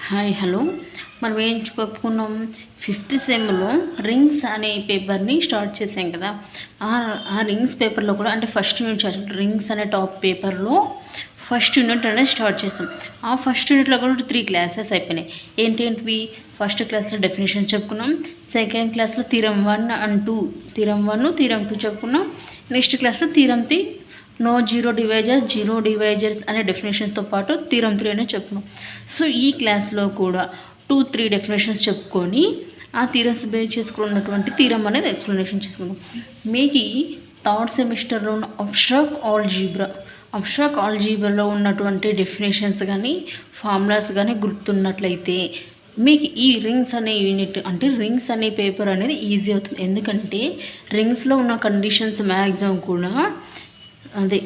Hi hello మనం ఏం చెప్పుకున్నాం ఫిఫ్త్ సెమ్లో రింగ్స్ అనే పేపర్ని స్టార్ట్ చేసాం కదా. ఆ రింగ్స్ పేపర్లో కూడా అంటే ఫస్ట్ యూనిట్ రింగ్స్ అనే టాప్ పేపర్లో ఫస్ట్ యూనిట్ అనేది స్టార్ట్ చేసాం. ఆ ఫస్ట్ యూనిట్లో కూడా 3 క్లాసెస్ అయిపోయినాయి. ఏంటేంటివి? ఫస్ట్ క్లాస్లో డెఫినేషన్స్ చెప్పుకున్నాం, సెకండ్ క్లాస్లో థీరం 1 అండ్ 2 థీరం 1 థీరం 2 చెప్పుకున్నాం. నెక్స్ట్ క్లాస్లో థీరం 3 నో జీరో డివైజర్స్ అనే డెఫినేషన్స్తో పాటు థీరం 3 అనేది చెప్పుకున్నాం. సో ఈ క్లాస్లో కూడా 2-3 డెఫినేషన్స్ చెప్పుకొని ఆ థీరమ్స్ బేస్ చేసుకున్నటువంటి థీరం అనేది ఎక్స్ప్లెనేషన్ చేసుకుందాం. మీకు థర్డ్ సెమిస్టర్లో ఉన్న అబ్స్ట్రాక్ట్ ఆల్జీబ్రాలో ఉన్నటువంటి డెఫినేషన్స్ కానీ ఫార్ములాస్ కానీ గుర్తున్నట్లయితే మీకు ఈ రింగ్స్ అనే యూనిట్ అంటే రింగ్స్ అనే పేపర్ అనేది ఈజీ అవుతుంది. ఎందుకంటే రింగ్స్లో ఉన్న కండిషన్స్ మ్యాక్సిమం కూడా అదే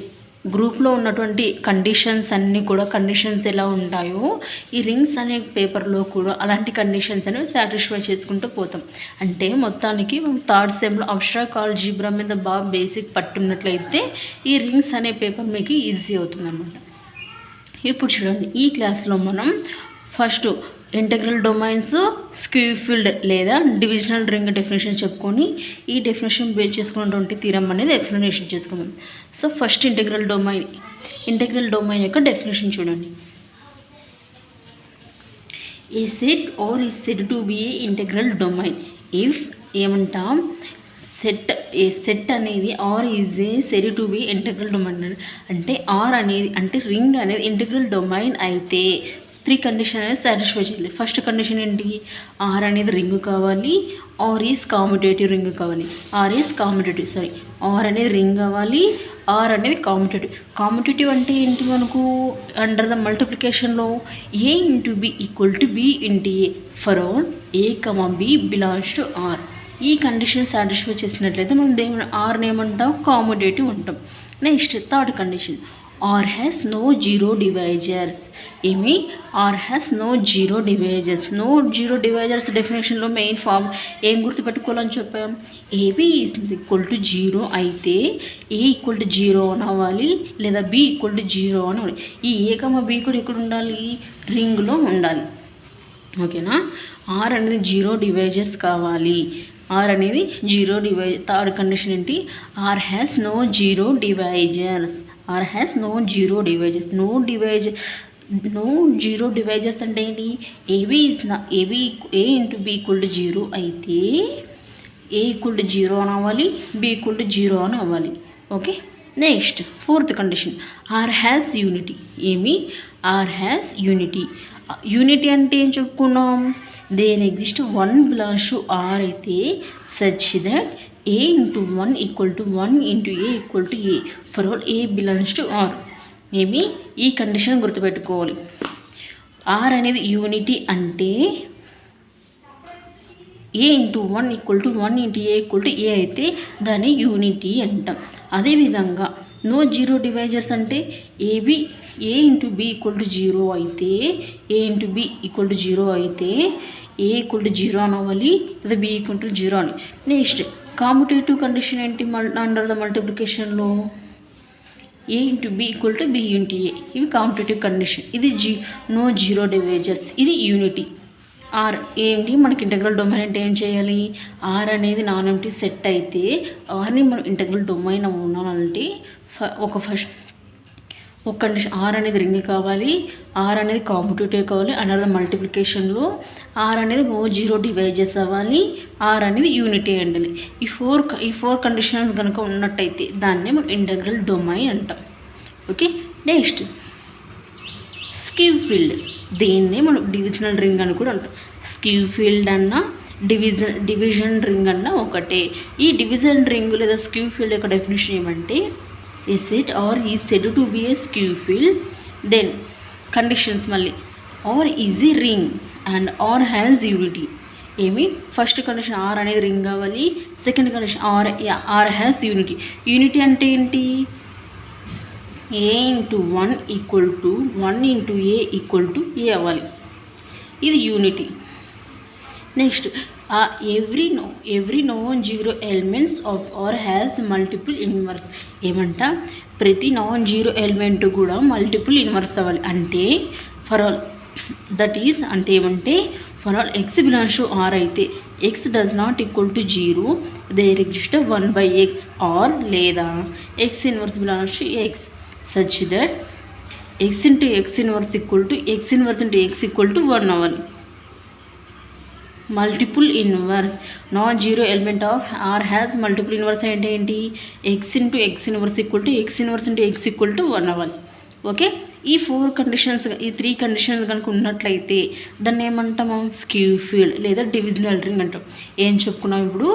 గ్రూప్లో ఉన్నటువంటి కండిషన్స్ అన్నీ కూడా కండిషన్స్ ఎలా ఉంటాయో ఈ రింగ్స్ అనే పేపర్లో కూడా అలాంటి కండిషన్స్ అనేవి సాటిస్ఫై చేసుకుంటూ పోతాం. అంటే మొత్తానికి మనం థర్డ్ సెమ్లో అబ్స్ట్రాక్ట్ ఆల్జీబ్రా మీద బాగా బేసిక్ పట్టున్నట్లయితే ఈ రింగ్స్ అనే పేపర్ మీకు ఈజీ అవుతుంది అన్నమాట. ఇప్పుడు చూడండి, ఈ క్లాస్లో మనం first integral domains, skew field లేదా డివిజనల్ రింగ్ డెఫినేషన్ చెప్పుకొని ఈ డెఫినేషన్ బేస్ చేసుకున్నటువంటి థీరం అనేది ఎక్స్ప్లెనేషన్ చేసుకుందాం. సో ఫస్ట్ ఇంటెగ్రల్ డొమైన్ యొక్క డెఫినేషన్ చూడండి. A set R is said to be a integral domain if ఏమంటాం సెట్ అనేది R is a said to be integral domain అంటే ఆర్ అనేది అంటే రింగ్ అనేది ఇంటెగ్రల్ డొమైన్ అయితే 3 కండిషన్ అనేది సాటిస్ఫై చేయాలి. ఫస్ట్ కండిషన్ ఏంటి? ఆర్ అనేది రింగ్ కావాలి, ఆర్ ఈజ్ కామ్యుటేటివ్ రింగ్ కావాలి. ఆర్ అనేది రింగ్ కావాలి, ఆర్ అనేది కామ్యుటేటివ్ అంటే ఏంటి? మనకు అండర్ ద మల్టిప్లికేషన్లో A into B equal to B into A for all A B belongs to R. ఈ కండిషన్ సాటిస్ఫై చేసినట్లయితే మనం ఆర్ని ఏమంటాం? కామ్యుటేటివ్ అంటాం. Next third condition, R has no zero divisors. ఏమి? R has no zero divisors డెఫినేషన్లో main form ఏం గుర్తుపెట్టుకోవాలని చెప్పాం? ఏబి ఈజ్ ఈక్వల్ టు 0 అయితే ఏ ఈక్వల్ టు 0 అని అవ్వాలి, లేదా బి ఈక్వల్ టు 0 అని అవ్వాలి. ఈ ఏ బి కూడా ఎక్కడ ఉండాలి? రింగ్లో ఉండాలి. ఓకేనా? ఆర్ అనేది 0 డివైజర్స్ కావాలి. ఆర్ అనేది 0 డివైజర్. థర్డ్ కండిషన్ ఏంటి? R has no zero divisors. R has no zero divisors అంటే ఏంటి? ఏ ఇంటూ బి ఈక్వల్ టు 0 అయితే ఏ ఈక్వల్ టు 0 అని అవ్వాలి, బి ఈక్వల్ టు 0 అని అవ్వాలి. Okay. Next fourth condition, R has unity. ఏమి? ఆర్ హ్యాస్ యూనిటీ అంటే ఏం చెప్పుకున్నాం? There exist 1 belongs to R అయితే such that A into 1 equal to 1 into A equal to A for all A belongs to R. ఏమి? ఈ condition గుర్తుపెట్టుకోవాలి. R అనేది unity అంటే A into 1 equal to 1 into A equal to A అయితే దాన్ని unity అంటాం. అదేవిధంగా నో జీరో డివైజర్స్ అంటే A into B equal to 0 అయితే ఏ ఇంటూ బి ఈక్వల్ టు 0 అయితే ఏ ఈక్వల్ టు 0 అని అవ్వాలి, లేదా బి ఈక్వల్ టు 0 అని. నెక్స్ట్ కామ్యుటేటివ్ కండిషన్ ఏంటి? అండర్ ద మల్టిప్లికేషన్లో A into B equal to B into A. ఇవి కామ్యుటేటివ్ కండిషన్. ఇది నో జీరో డివైజర్స్. ఇది యూనిటీ. ఆర్ ఏంటి? మనకి ఇంటెగ్రల్ డొమైన్ అంటే ఏం చేయాలి? ఆర్ అనేది నాన్ ఎంప్టీ సెట్ అయితే ఆర్ని మనం ఇంటెగ్రల్ డొమైన్ ఉండాలంటే ఒక కండిషన్ ఆర్ అనేది రింగ్ కావాలి, ఆర్ అనేది కామ్యుటేటివ్ కావాలి, అండర్ ద మల్టిప్లికేషన్లో ఆర్ అనేది నో జీరో డివైజెస్ అవ్వాలి, ఆర్ అనేది యూనిటీ ఉండాలి. ఈ ఫోర్ కండిషన్స్ కనుక ఉన్నట్టయితే దాన్నే మనం ఇంటెగ్రల్ డొమైన్ అంటాం. ఓకే. Next skew field. దీన్నే మనం డివిజనల్ రింగ్ అని కూడా అంటాం. స్క్యూ ఫీల్డ్ అన్న డివిజన్ రింగ్ అన్న ఒకటే. ఈ డివిజన్ రింగ్ లేదా స్క్యూ ఫీల్డ్ యొక్క డెఫినేషన్ ఏమంటే a set or is said to be a skew field, then conditions మళ్ళీ or is a ring and or has unity. ఏమి? ఫస్ట్ కండిషన్ ఆర్ అనేది రింగ్ కావాలి, second condition R has unity అంటే ఏంటి? ఏ into 1 equal to 1 into A equal to a అవ్వాలి. ఇది unity. Next every non zero elements of R has multiple inverse. ఏమంట? ప్రతి non zero element కూడా multiple inverse అవ్వాలి. అంటే ఫర్ ఆల్ దట్ ఈజ్ అంటే ఏమంటే for all x belongs to R అయితే x does not equal to 0 there exist 1/x R లేదా x inverse belongs to x such that x into x inverse equal to x inverse into x equal to 1 అవ్వాలి. Multiple inverse not zero element of R has multiple inverse అంటే ఏంటి, x into x inverse equal to x inverse into x equal to 1 అవ్వాలి. Okay, ఈ 4 conditions ఈ 3 conditions కనుక ఉన్నట్లయితే దాన్ని ఏమంటాము, స్క్యూ ఫీల్డ్ లేదా డివిజనల్ రింగ్ అంటాం. ఏం చెప్పుకున్నాం ఇప్పుడు,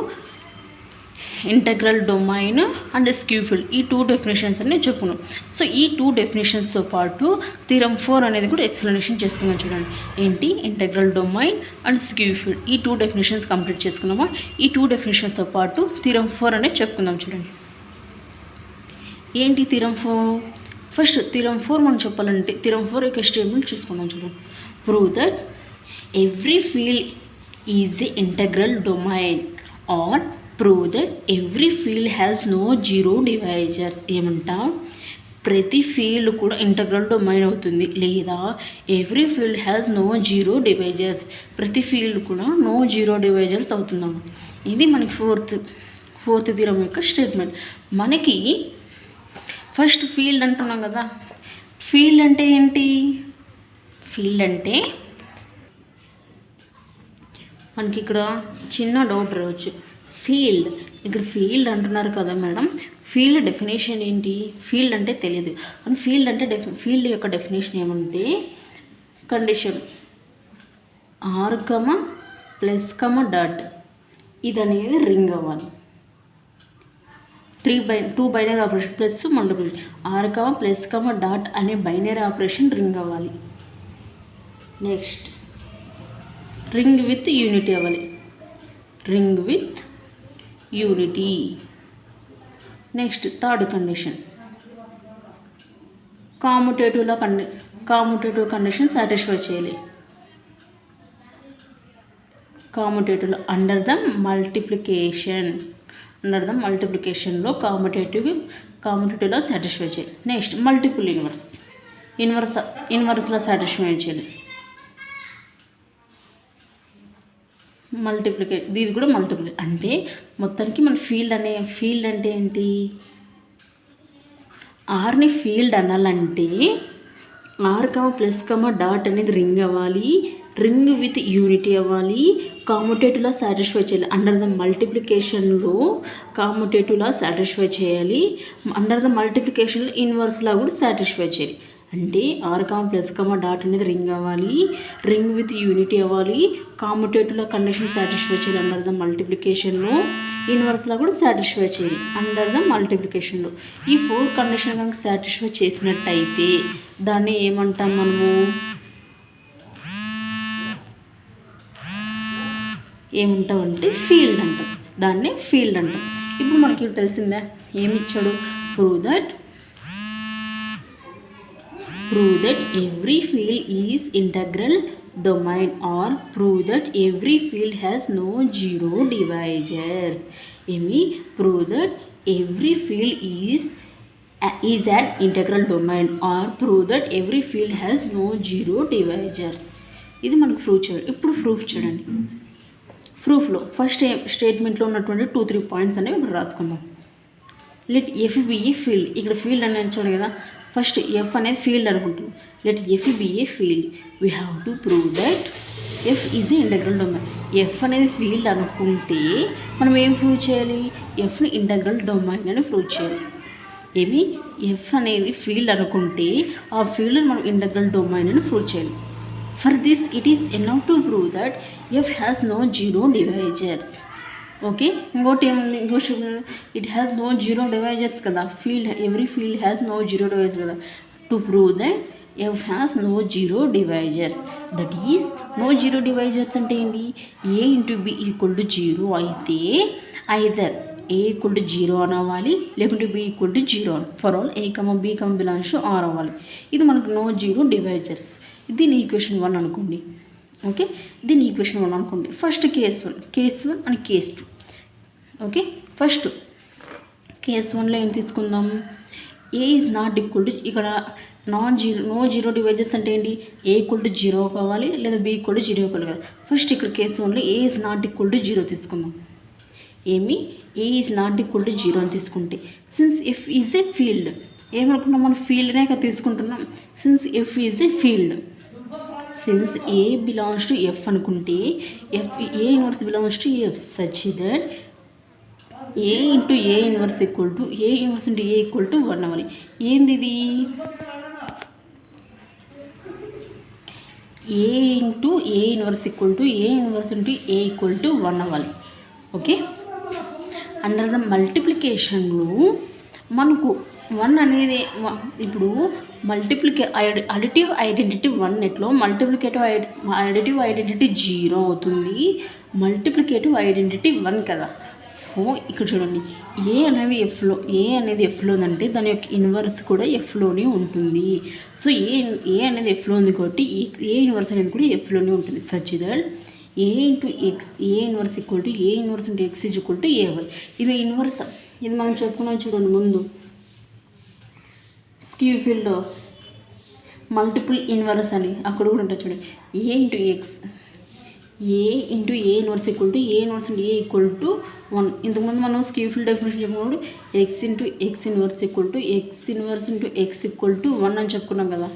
integral domain and skew field, ఈ 2 డెఫినేషన్స్ అని చెప్పుకున్నాం. సో ఈ 2 డెఫినేషన్స్తో పాటు థీరం 4 అనేది కూడా ఎక్స్ప్లెనేషన్ చేసుకున్నాం. చూడండి ఏంటి, integral domain and skew field, ఈ 2 డెఫినేషన్స్ కంప్లీట్ చేసుకున్నామా. ఈ 2 డెఫినేషన్స్తో పాటు థీరం 4 అనేది చెప్పుకుందాం. చూడండి ఏంటి థీరం 4. ఫస్ట్ థీరం 4 మనం చెప్పాలంటే థీరం 4 యొక్క స్టేట్మెంట్ చూసుకుందాం. చూడండి, prove that every field is a integral domain or prove that every field has no zero divisors. ఏమంటా, ప్రతి ఫీల్డ్ కూడా ఇంటగ్రల్ డొమైన్ అవుతుంది, లేదా every field has no zero divisors, ప్రతి ఫీల్డ్ కూడా నో జీరో డివైజర్స్ అవుతుందన్నమాట. ఇది మనకి ఫోర్త్ థీరం యొక్క స్టేట్మెంట్. మనకి ఫస్ట్ ఫీల్డ్ అంటున్నాం కదా, ఫీల్డ్ అంటే ఏంటి, ఫీల్డ్ అంటే మనకి ఇక్కడ చిన్న డౌట్ రావచ్చు, ఫీల్డ్ ఇక్కడ ఫీల్డ్ అంటున్నారు కదా మేడం, ఫీల్డ్ డెఫినేషన్ ఏంటి, ఫీల్డ్ అంటే తెలియదు అని. ఫీల్డ్ అంటే ఫీల్డ్ యొక్క డెఫినేషన్ ఏమంటే కండిషన్ ఆర్ ప్లస్ డాట్ ఇది అనేది రింగ్ అవ్వాలి. 2 binary operation plus multiplication or plus dot అనే బైనరీ ఆపరేషన్ రింగ్ అవ్వాలి. నెక్స్ట్ రింగ్ విత్ యూనిటీ అవ్వాలి, ring with unity. Next third condition commutative condition satisfy చేయాలి. కామ్యుటేటివ్లో అండర్ ద మల్టిప్లికేషన్లో కామ్యుటేటివ్లో సాటిస్ఫై చేయాలి. నెక్స్ట్ మల్టిపుల్ ఇన్వర్స్లో సాటిస్ఫై చేయాలి. ఇది కూడా మల్టిప్లికేషన్ అంటే మొత్తానికి మన ఫీల్డ్ అంటే ఏంటి, ఆర్ని ఫీల్డ్ అనాలంటే ఆర్ ప్లస్ డాట్ అనేది రింగ్ అవ్వాలి, రింగ్ విత్ యూనిటీ అవ్వాలి, కామ్యుటేటివ్లో సాటిస్ఫై చేయాలి. అండర్ ద మల్టిప్లికేషన్లో కామ్యుటేటివ్లో సాటిస్ఫై చేయాలి, అండర్ ద మల్టిప్లికేషన్లో ఇన్వర్స్లో కూడా సాటిస్ఫై చేయాలి. అంటే ఆర్ ప్లస్ డాట్ అనేది రింగ్ అవ్వాలి, రింగ్ విత్ యూనిటీ అవ్వాలి, కామ్యుటేటివ్లో కండిషన్ సాటిస్ఫై చేయాలి అండర్ ద మల్టిప్లికేషన్లో, ఇన్వర్స్లో కూడా సాటిస్ఫై చేయాలి అండర్ ద మల్టిప్లికేషన్లో. ఈ 4 కండిషన్ కనుక సాటిస్ఫై చేసినట్టయితే దాన్ని ఏమంటాం మనము, ఏమంటామంటే ఫీల్డ్ అంటాం, దాన్ని ఫీల్డ్ అంటాం. ఇప్పుడు మనకి తెలిసిందా ఏమి ఇచ్చాడు, prove that every field is integral domain or prove that every field has no zero divisors. Prove that every field is an integral domain or prove that every field has no zero divisors. ఇది మనకు prove చేయాలి. ఇప్పుడు proof చూడండి, ప్రూఫ్లో first స్టేట్మెంట్లో ఉన్నటువంటి 2-3 points అనేవి ఇప్పుడు రాసుకుందాం. Let F be a field, ఇక్కడ ఫీల్డ్ అనేది చూడండి కదా, ఫస్ట్ ఎఫ్ అనేది ఫీల్డ్ అనుకుంటాం. Let F be a field, we have to prove that F is a integral domain. F అనేది ఫీల్డ్ అనుకుంటే మనం ఏం ప్రూవ్ చేయాలి, ఎఫ్ని ఇంటగ్రల్ డొమైన్ అని ప్రూవ్ చేయాలి. ఎఫ్ అనేది ఫీల్డ్ అనుకుంటే ఆ ఫీల్డ్ మనం ఇంటగ్రల్ డొమైన్ అని ప్రూవ్ చేయాలి. For this it is enough to prove that F has no zero divisors. Okay, ఇంకోటి ఏముంది, it has no zero divisors కదా, every field has no zero divisors కదా. To prove that F has no zero divisors, that is no zero divisors అంటే ఏంటి, ఏ into B equal to 0 అయితే either a equal to 0 అని అవ్వాలి, లేకుంటే B equal to 0 అని. For all A B belongs to R అవ్వాలి. ఇది మనకు నో జీరో డివైజర్స్. దీని ఈక్వేషన్ 1 అనుకోండి. ఓకే, దీని ఈక్వేషన్ 1 అనుకోండి. First case 1 and case 2. Okay, first case 1లో ఏం తీసుకుందాం, a is not equal to, ఇక్కడ నో జీరో డివైజర్స్ అంటే ఏంటి? ఏ ఈక్వల్ టు 0 కావాలి లేదా బి ఈక్వల్ టు 0 కావాలి కదా. ఫస్ట్ ఇక్కడ case only a is not equal to 0 తీసుకుందాం. ఏమి a is not equal to 0 అని తీసుకుంటే, since F is a field, ఏమనుకున్నాం మనం? ఫీల్డ్నే ఇక్కడ తీసుకుంటున్నాం. Since F is a field, since a belongs to F అనుకుంటే F a inverse belongs to F such that A into A inverse equal to A inverse into A equal to 1 అవ్వాలి. ఏంది ఇది? A into A inverse equal to A inverse into A equal to 1 అవ్వాలి. Okay, under the మల్టిప్లికేషన్లో మనకు 1 అనేది ఇప్పుడు additive identity 1 ఎట్లో additive identity 0 అవుతుంది, multiplicative identity 1 కదా. సో ఇక్కడ చూడండి, ఏ అనేది ఎఫ్లో ఉందంటే దాని యొక్క ఇన్వర్స్ కూడా ఎఫ్లోనే ఉంటుంది. సో ఏ అనేది ఎఫ్లో ఉంది కాబట్టి ఏ ఇన్వర్స్ అనేది కూడా ఎఫ్లోనే ఉంటుంది. Such that A into x a inverse equal to A inverse into x is equal to a. ఇది ఇన్వర్స్, ఇది మనం చెప్పుకున్నాం చూడండి ముందు స్క్యూ ఫీల్డ్ మల్టిపుల్ ఇన్వర్స్ అని, అక్కడ కూడా ఉంటుంది చూడండి. A into x a into A inverse equal to A inverse into A equal to 1. ఇంతకుముందు మనం స్క్యూ ఫీల్డ్ డెఫినేషన్ చెప్పుకున్నప్పుడు x into x inverse equal to x inverse into x equal to 1 అని చెప్పుకున్నాం కదా.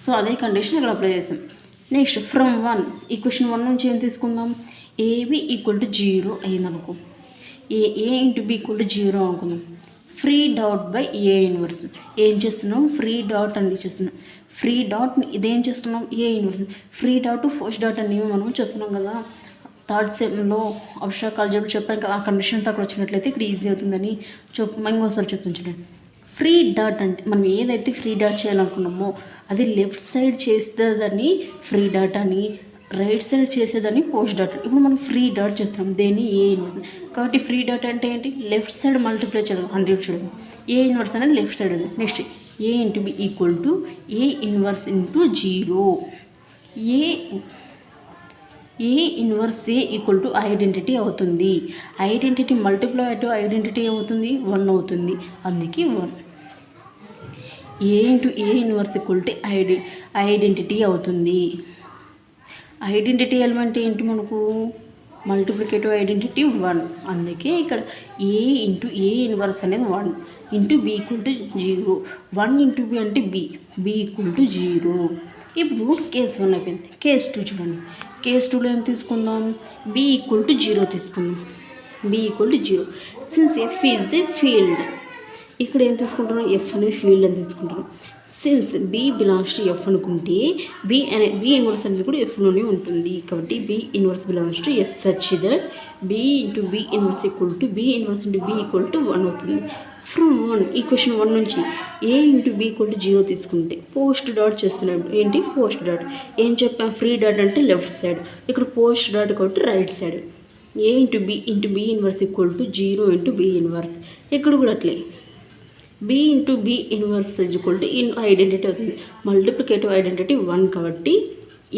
సో అదే condition ఇక్కడ apply చేస్తాం. Next from 1 equation 1 నుంచి ఏం తీసుకుందాం? ఏబి ఈక్వల్ టు 0 అయిందనుకో, a into B equal to 0 అనుకుందాం. Pre dot by a inverse ఏం చేస్తున్నాం? ఫ్రీ డాట్ అని చేస్తున్నాం. ఫ్రీ డాట్ ఇదేం చేస్తున్నాం? ఏ inverse. Free dot first dot అని మనం చెప్తున్నాం కదా, థర్డ్ సెమ్లో అబ్స్ట్రాక్ట్ ఆల్జీబ్రా చెప్పాం కదా. ఆ కండిషన్స్ అక్కడ వచ్చినట్లయితే ఇక్కడ ఈజీ అవుతుందని ఇంకోసారి చెప్తాను చూడండి. ఫ్రీ డాట్ అంటే మనం ఏదైతే ఫ్రీ డాట్ చేయాలనుకున్నామో అది లెఫ్ట్ సైడ్ చేసేదని ఫ్రీ డాట్ అని, రైట్ సైడ్ చేసేదని పోస్ట్ డాట్. ఇప్పుడు మనం ఫ్రీ డాట్ చేస్తున్నాం దేన్ని? A inverse. కాబట్టి ఫ్రీ డాట్ అంటే ఏంటి? లెఫ్ట్ సైడ్ మల్టిప్లై చేయాలి 100 చూడండి. ఏ ఇన్వర్స్ అనేది లెఫ్ట్ సైడ్ ఉంది. Next A into B equal to A inverse into 0. A inverse A equal to identity అవుతుంది. ఐడెంటిటీ మల్టిప్లై టు ఐడెంటిటీ అవుతుంది 1 అవుతుంది, అందుకే 1. A into A inverse equal to identity అవుతుంది. Identity element ఏంటి మనకు? Multiplicative identity 1, అందుకే ఇక్కడ ఏ ఇంటూ ఏ inverse అనేది 1 into B equal to 0. 1 into B అంటే బి ఈక్వల్ టు 0. ఇప్పుడు కేస్ 1 అయిపోయింది. కేస్ 2 చూడండి. కేస్ 2లో ఏం తీసుకుందాం? బి ఈక్వల్ టు 0 తీసుకుందాం. B equal to 0 since F is a field. ఇక్కడ ఏం తీసుకుంటున్నాం? ఎఫ్ అనేది ఫీల్డ్ అని తీసుకుంటున్నాం. Since B belongs to F అనుకుంటే బి ఇన్వర్స్ అనేది కూడా ఎఫ్లోనే ఉంటుంది. కాబట్టి B inverse belongs to F such that B into B inverse equal to B inverse into B equal to 1 అవుతుంది. ఫ్రమ్ 1 ఈక్వేషన్ 1 నుంచి A into B equal to 0 తీసుకుంటే post dot చేస్తున్నాడు. ఏంటి? Post dot. ఏం చెప్పాం? ఫ్రీ డాట్ అంటే left side, ఇక్కడ post dot కాబట్టి right side. A into B inverse equal to 0 into B inverse. ఇక్కడ కూడా అట్లే b into B inverse equal to identity అవుతుంది. మల్టిప్లికేటివ్ ఐడెంటిటీ 1 కాబట్టి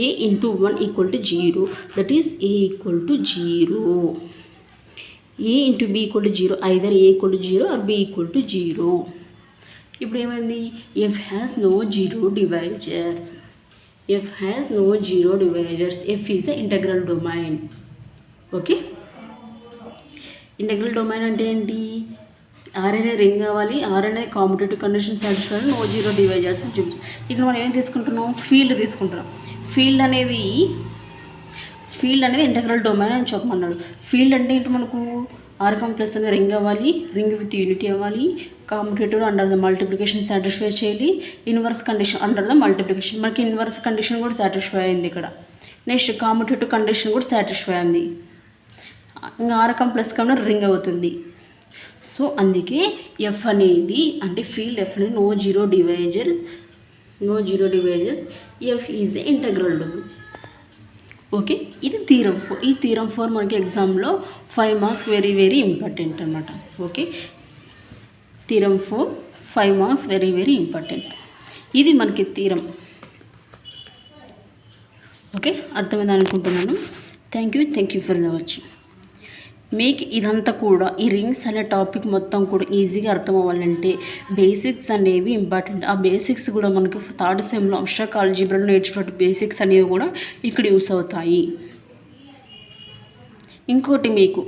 a into 1 equal to 0, that is a equal to 0. A into B equal to 0, either a equal to 0 or b equal to 0. ఇప్పుడు ఏమైంది? F has no zero divisors. F has no zero divisors. F is a integral domain. Okay, integral domain అంటే ఏంటి? R అనే ring కావాలి, R అనే commutative condition satisfy, no zero divisors అని చూపించాం. ఇక్కడ మనం ఏం తీసుకుంటున్నాం? ఫీల్డ్ తీసుకుంటున్నాం. ఫీల్డ్ అనేది ఇంటగ్రల్ డొమైన్ అని చెప్పమన్నాడు. ఫీల్డ్ అంటే ఏంటి? మనకు ఆర్ కాంప్లెక్స్ అనే రింగ్ అవ్వాలి, రింగ్ విత్ యూనిటీ అవ్వాలి, commutative under the multiplication satisfy చేయాలి, inverse condition under the multiplication. మనకి ఇన్వర్స్ కండిషన్ కూడా సాటిస్ఫై అయింది ఇక్కడ. నెక్స్ట్ కాంపిటేటివ్ కండిషన్ కూడా సాటిస్ఫై అయింది. ఇంకా ఆర్ కాంప్లెక్స్ కన్నా రింగ్ అవుతుంది. సో అందుకే ఎఫ్ అనేది అంటే ఫీల్డ్ ఎఫ్ అనేది no zero divisors. F is a integral domain. Okay, ఇది థీరం 4. ఈ థీరం 4 మనకి ఎగ్జామ్లో 5 మార్క్స్ వెరీ వెరీ ఇంపార్టెంట్ అనమాట. Okay, theorem 4 5 marks very very important. ఇది మనకి థీరం. ఓకే, అర్థమైంది అనుకుంటున్నాను. Thank you for the watching. మీకు ఇదంతా కూడా ఈ రింగ్స్ అనే టాపిక్ మొత్తం కూడా ఈజీగా అర్థం అవ్వాలంటే బేసిక్స్ అనేవి ఇంపార్టెంట్. ఆ బేసిక్స్ కూడా మనకి థర్డ్ సెమ్లో అబ్స్ట్రాక్ట్ ఆల్జీబ్రాలో నేర్చుకున్న బేసిక్స్ అనేవి కూడా ఇక్కడ యూస్ అవుతాయి. ఇంకోటి మీకు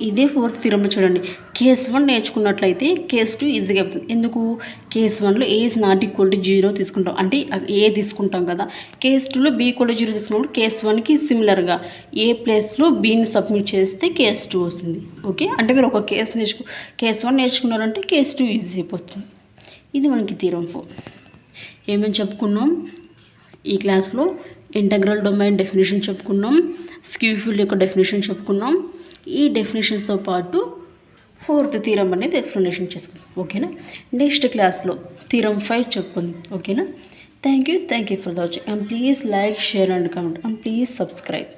ఇదే ఫోర్త్ థియరంలో చూడండి, కేస్ 1 నేర్చుకున్నట్లయితే కేస్ 2 ఈజీగా అవుతుంది. ఎందుకు? కేస్ 1లో a is not equal to 0 తీసుకుంటాం, అంటే ఏ తీసుకుంటాం కదా. కేస్ 2లో బీ ఈక్వల్ టు 0 తీసుకున్నప్పుడు కేస్ 1కి సిమిలర్గా ఏ ప్లేస్లో బీని సబ్మిట్ చేస్తే కేస్ 2 వస్తుంది. ఓకే, అంటే మీరు ఒక కేస్ 1 నేర్చుకున్నారంటే కేస్ 2 ఈజీ అయిపోతుంది. ఇది మనకి థియరం 4. ఏమేమి చెప్పుకున్నాం ఈ క్లాస్లో? ఇంటగ్రల్ డొమైన్ డెఫినేషన్ చెప్పుకున్నాం, స్క్యూ ఫీల్డ్ యొక్క డెఫినేషన్ చెప్పుకున్నాం. ఈ డెఫినేషన్స్తో పాటు ఫోర్త్ థీరం అనేది ఎక్స్ప్లెనేషన్ చేసుకుందాం. ఓకేనా? నెక్స్ట్ క్లాస్లో థీరం 5 చెప్పుకుందాం. ఓకేనా? Thank you for the watching, and please like, share and comment, and please subscribe.